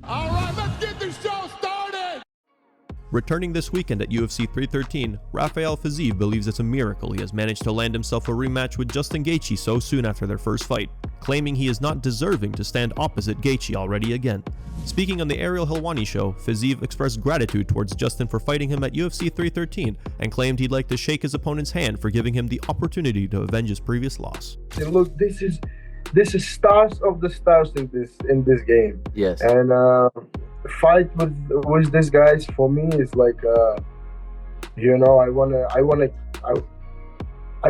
All right, let's get this show started! Returning this weekend at UFC 313, RAFAEL Fiziev believes it's a miracle he has managed to land himself a rematch with Justin Gaethje so soon after their first fight, claiming he is not deserving to stand opposite Gaethje already again. Speaking on the Ariel Helwani show, Fiziev expressed gratitude towards Justin for fighting him at UFC 313 and claimed he'd like to shake his opponent's hand for giving him the opportunity to avenge his previous loss. Look, this is stars of the stars in this game. Yes. And fight with these guys for me is like I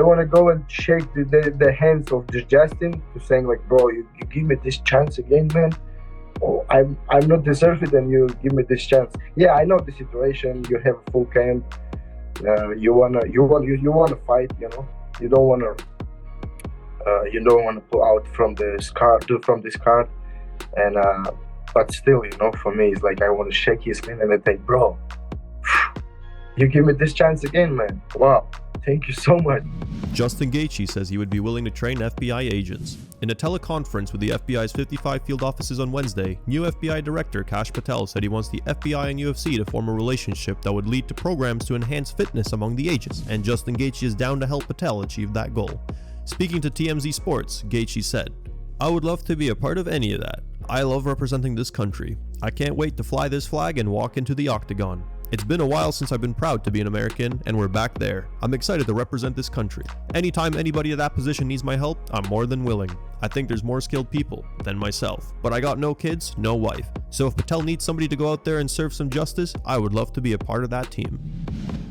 wanna go and shake the hands of Justin to saying like, bro, you give me this chance again, man. Oh, I'm not deserving, and you give me this chance. Yeah, I know the situation. You have a full camp. You wanna fight. You know, you don't wanna pull out from this card. And but still, you know, for me, it's like I want to shake his hand and I think, bro, you give me this chance again, man. Wow, thank you so much. Justin Gaethje says he would be willing to train FBI agents. In a teleconference with the FBI's 55 field offices on Wednesday, new FBI Director Kash Patel said he wants the FBI and UFC to form a relationship that would lead to programs to enhance fitness among the agents, and Justin Gaethje is down to help Patel achieve that goal. Speaking to TMZ Sports, Gaethje said, "I would love to be a part of any of that. I love representing this country. I can't wait to fly this flag and walk into the octagon. It's been a while since I've been proud to be an American, and we're back there. I'm excited to represent this country. Anytime anybody at that position needs my help, I'm more than willing. I think there's more skilled people than myself. But I got no kids, no wife. So if Patel needs somebody to go out there and serve some justice, I would love to be a part of that team."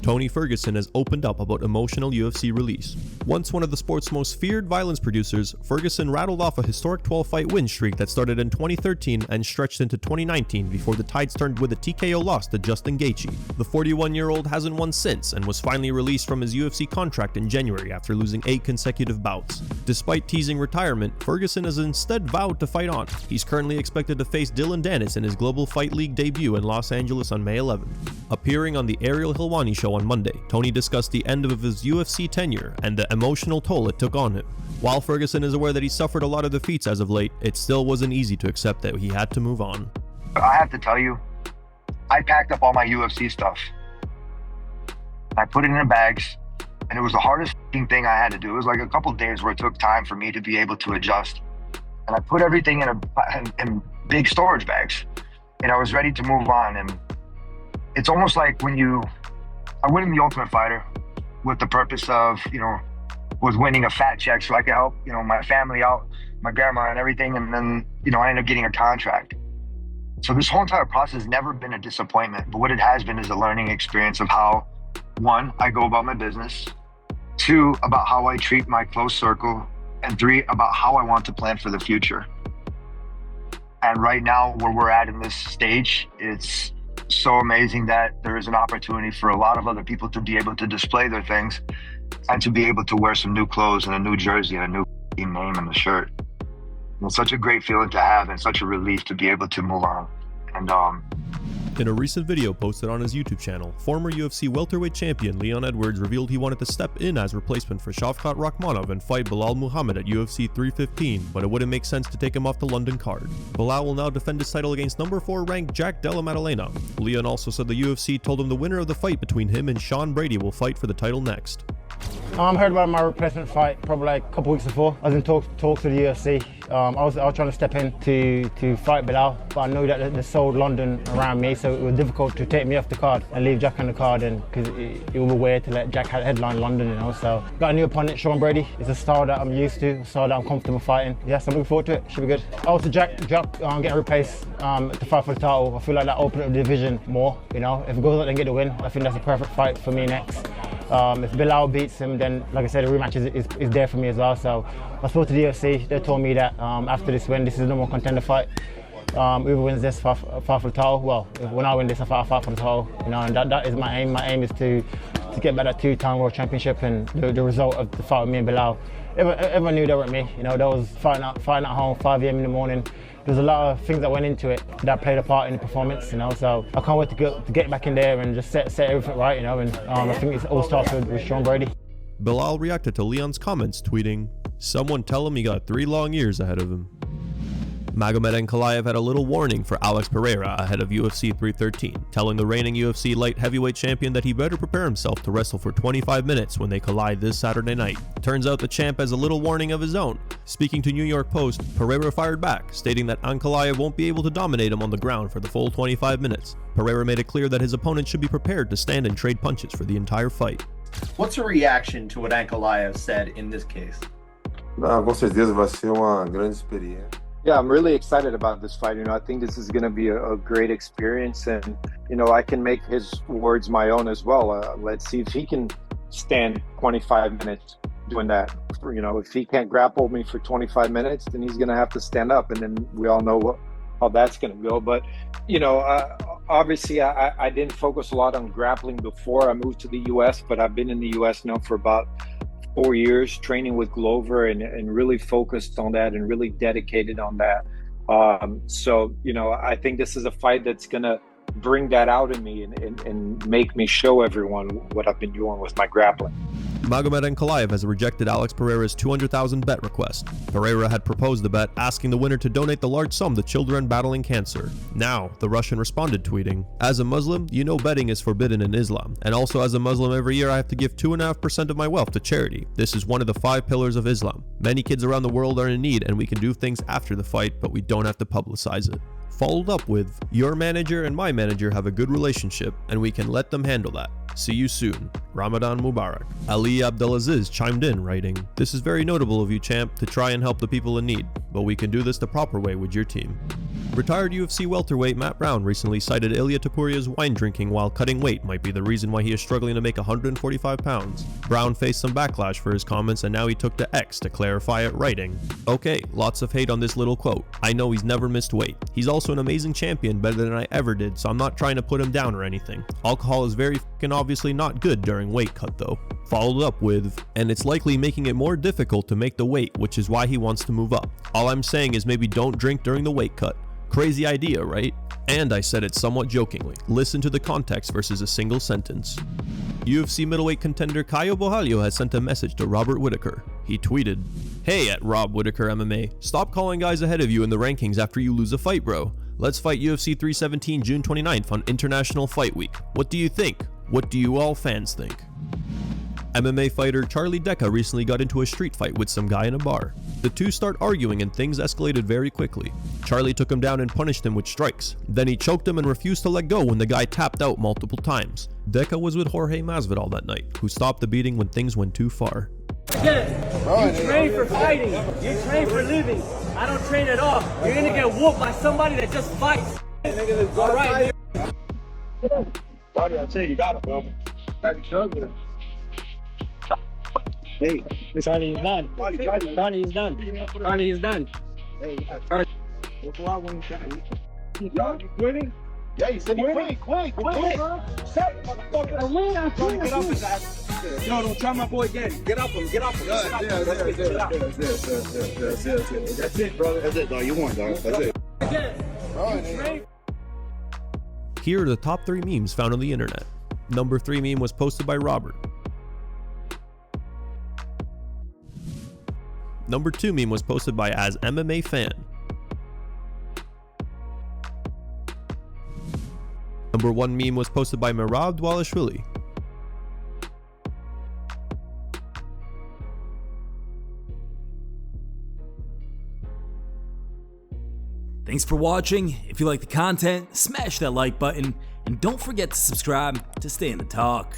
Tony Ferguson has opened up about emotional UFC release. Once one of the sport's most feared violence producers, Ferguson rattled off a historic 12-fight win streak that started in 2013 and stretched into 2019 before the tides turned with a TKO loss to Justin Gaethje. The 41-year-old hasn't won since and was finally released from his UFC contract in January after losing 8 consecutive bouts. Despite teasing retirement, Ferguson has instead vowed to fight on. He's currently expected to face Dylan Dennis in his Global Fight League debut in Los Angeles on May 11th. Appearing on the Ariel Helwani show on Monday, Tony discussed the end of his UFC tenure and the emotional toll it took on him. While Ferguson is aware that he suffered a lot of defeats as of late, it still wasn't easy to accept that he had to move on. I have to tell you, I packed up all my UFC stuff. I put it in the bags, and it was the hardest thing I had to do. It was like a couple of days where it took time for me to be able to adjust. And I put everything in big storage bags, and I was ready to move on. And it's almost like I went in The Ultimate Fighter with the purpose of, was winning a fat check so I could help, my family out, my grandma and everything. And then, I ended up getting a contract. So this whole entire process has never been a disappointment, but what it has been is a learning experience of how, 1, I go about my business, 2, about how I treat my close circle, and 3, about how I want to plan for the future. And right now, where we're at in this stage, it's so amazing that there is an opportunity for a lot of other people to be able to display their things and to be able to wear some new clothes and a new jersey and a new name and a shirt. It's such a great feeling to have and such a relief to be able to move on. And in a recent video posted on his YouTube channel, former UFC welterweight champion Leon Edwards revealed he wanted to step in as replacement for SHAVKAT RAHKMONOV and fight Belal Muhammad at UFC 315, but it wouldn't make sense to take him off the London card. Belal will now defend his title against number 4 ranked Jack Della Maddalena. Leon also said the UFC told him the winner of the fight between him and Sean Brady will fight for the title next. I heard about my replacement fight probably like a couple weeks before. I was in talks with the UFC. I was trying to step in to fight Belal, but I knew that they sold London around me, so it was difficult to take me off the card and leave Jack on the card, and because it was weird to let Jack headline London, So got a new opponent, Sean Brady. It's a style that I'm used to, a style that I'm comfortable fighting. Yes, I'm looking forward to it. Should be good. Also, Jack getting replaced to fight for the title. I feel like that opened up the division more. If it goes out and get the win, I think that's a perfect fight for me next. If Belal beats him, then like I said, the rematch is there for me as well. So I spoke to the UFC. They told me that after this win, this is the number 1 contender fight. Whoever wins this, fight for the title. Well, when I win this, I fight for the title. And that is my aim. My aim is to get back that 2-time world championship, and the result of the fight with me and Belal. Everyone knew that weren't me. That was fighting at home, 5 a.m. in the morning. There's a lot of things that went into it that played a part in the performance, So I can't wait to get back in there and just set everything right, And I think it all starts with Sean Brady. Belal reacted to Leon's comments, tweeting, "Someone tell him he got 3 long years ahead of him." Magomed and Ankalaev had a little warning for Alex Pereira ahead of UFC 313, telling the reigning UFC light heavyweight champion that he better prepare himself to wrestle for 25 minutes when they collide this Saturday night. Turns out the champ has a little warning of his own. Speaking to New York Post, Pereira fired back, stating that Ankalaev won't be able to dominate him on the ground for the full 25 minutes. Pereira made it clear that his opponent should be prepared to stand and trade punches for the entire fight. What's your reaction to what Ankalaev said in this case? Com certeza vai ser uma grande experiência. Yeah, I'm really excited about this fight. I think this is going to be a great experience, and I can make his words my own as well. Let's see if he can stand 25 minutes doing that. If he can't grapple me for 25 minutes, then he's going to have to stand up, and then we all know how that's going to go. But obviously, I didn't focus a lot on grappling before I moved to the U.S., but I've been in the U.S. now for about 4 years, training with Glover and really focused on that and really dedicated on that. So I think this is a fight that's gonna bring that out in me and make me show everyone what I've been doing with my grappling. Magomed Ankalaev has rejected Alex Pereira's $200,000 bet request. Pereira had proposed the bet, asking the winner to donate the large sum to children battling cancer. Now, the Russian responded, tweeting, "As a Muslim, betting is forbidden in Islam, and also as a Muslim every year I have to give 2.5% of my wealth to charity. This is one of the 5 pillars of Islam. Many kids around the world are in need and we can do things after the fight, but we don't have to publicize it." Followed up with, "Your manager and my manager have a good relationship and we can let them handle that. See you soon. Ramadan Mubarak." Ali Abdelaziz chimed in, writing, "This is very notable of you, champ, to try and help the people in need, but we can do this the proper way with your team." Retired UFC welterweight Matt Brown recently cited Ilia Topuria's wine drinking while cutting weight might be the reason why he is struggling to make 145 pounds. Brown faced some backlash for his comments and now he took to X to clarify it, writing, "Okay, lots of hate on this little quote. I know he's never missed weight. He's also an amazing champion, better than I ever did, so I'm not trying to put him down or anything. Alcohol is very f***ing obviously not good during weight cut though." Followed up with, "And it's likely making it more difficult to make the weight, which is why he wants to move up. All I'm saying is maybe don't drink during the weight cut. Crazy idea, right? And I said it somewhat jokingly. Listen to the context versus a single sentence." UFC middleweight contender Caio Borralho has sent a message to Robert Whittaker. He tweeted, "Hey at Rob Whittaker MMA, stop calling guys ahead of you in the rankings after you lose a fight, bro. Let's fight UFC 317 June 29th on International Fight Week. What do you think? What do you all fans think?" MMA fighter Charlie Deca recently got into a street fight with some guy in a bar. The two start arguing and things escalated very quickly. Charlie took him down and punished him with strikes. Then he choked him and refused to let go when the guy tapped out multiple times. Deca was with Jorge Masvidal that night, who stopped the beating when things went too far. You train for fighting. You train for living. I don't train at all. You're gonna get whooped by somebody that just fights. All right. I'll tell you, got it, bro. Hey, Charlie is done. Charlie is done. Charlie is done. You quitting? Yeah, you said you quit. No, don't try my boy again. Get up him. That's it, brother. That's it, dog. You won, dog. That's it. Here are the top 3 memes found on the internet. Number 3 meme was posted by Robert. Number 2 meme was posted by As MMA Fan. Number 1 meme was posted by Merab Dwalishvili. Thanks for watching. If you like the content, smash that like button and don't forget to subscribe to stay in the talk.